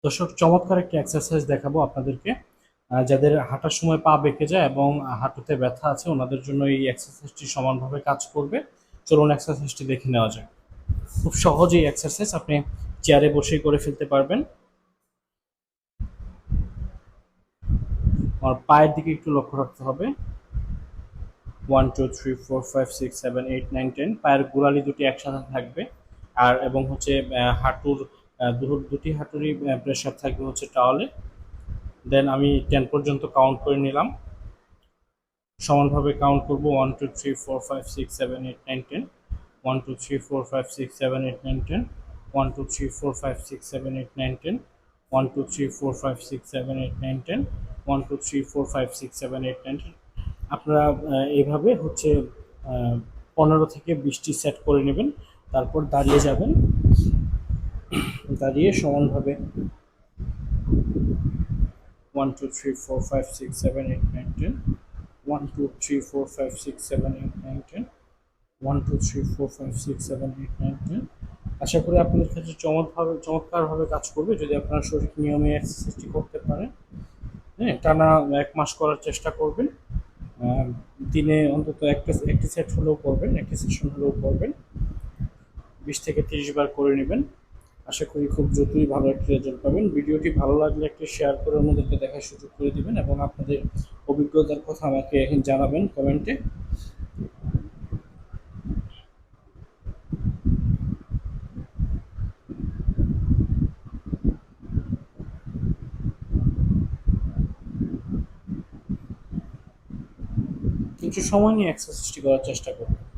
দর্শক, চমৎকার একটি এক্সারসাইজ দেখাবো আপনাদেরকে। যাদের হাঁটার সময় পা বেঁকে যায় এবং হাঁটুতে ব্যথা আছে ওনাদের জন্য এই এক্সারসাইজটি সমানভাবে কাজ করবে। চলুন এক্সারসাইজটি দেখে নেওয়া যায়। খুব সহজেই এক্সারসাইজ, আপনি চেয়ারে বসেই করে ফেলতে পারবেন। আর পায়ের দিকে একটু লক্ষ্য রাখতে হবে। 1 2 3 4 5 6 7 8 9 10 পায়ের গোড়ালি দুটি একসাথে থাকবে। আর এবং হচ্ছে হাঁটুর দুটি হাঁটুরই প্রেশার থাকবে হচ্ছে টাওয়ালে। দেন আমি 10 পর্যন্ত কাউন্ট করে নিলাম। সমানভাবে কাউন্ট করব। 1 2 3 4 5 6 7 8 9 10। 1 2 3 4 5 6 7 8 9 10। 1 2 3 4 5 6 7 8 9 10। 1 2 3 4 5 6 7 8 9 10। 1 2 3 4 5 6 7 8 9 10। আপনারা এইভাবে হচ্ছে 15 থেকে 20টি সেট করে নেবেন। তারপর দাঁড়িয়ে যাবেন। দাঁড়িয়ে সমানভাবে 1 2 3 4 5 6 7 8 9 10। 1 2 3 4 5 6 7 8 9 10। 1 2 3 4 5 6 7 8 9 10। আশা করি আপনাদের ক্ষেত্রে চমৎকারভাবে কাজ করবে যদি আপনারা সঠিক নিয়মে এক্সারসাইজটি করতে পারেন। হ্যাঁ, টানা 1 মাস করার চেষ্টা করবেন। দিনে অন্তত একটি সেট হলেও করবেন, একটি সেশন হলেও করবেন। 20 থেকে 30 বার করে নেবেন। আশা করি খুব দ্রুতই ভালো একটা রেজাল্ট পাবেন। ভিডিওটি ভালো লাগলে একটি শেয়ার করে অন্যদেরকে দেখার সুযোগ করে দিবেন এবং আপনাদের অভিজ্ঞতার কথা আমাকে জানাবেন কমেন্টে। কিছু সময় নিয়ে এক্সারসাইজটি করার চেষ্টা করবেন।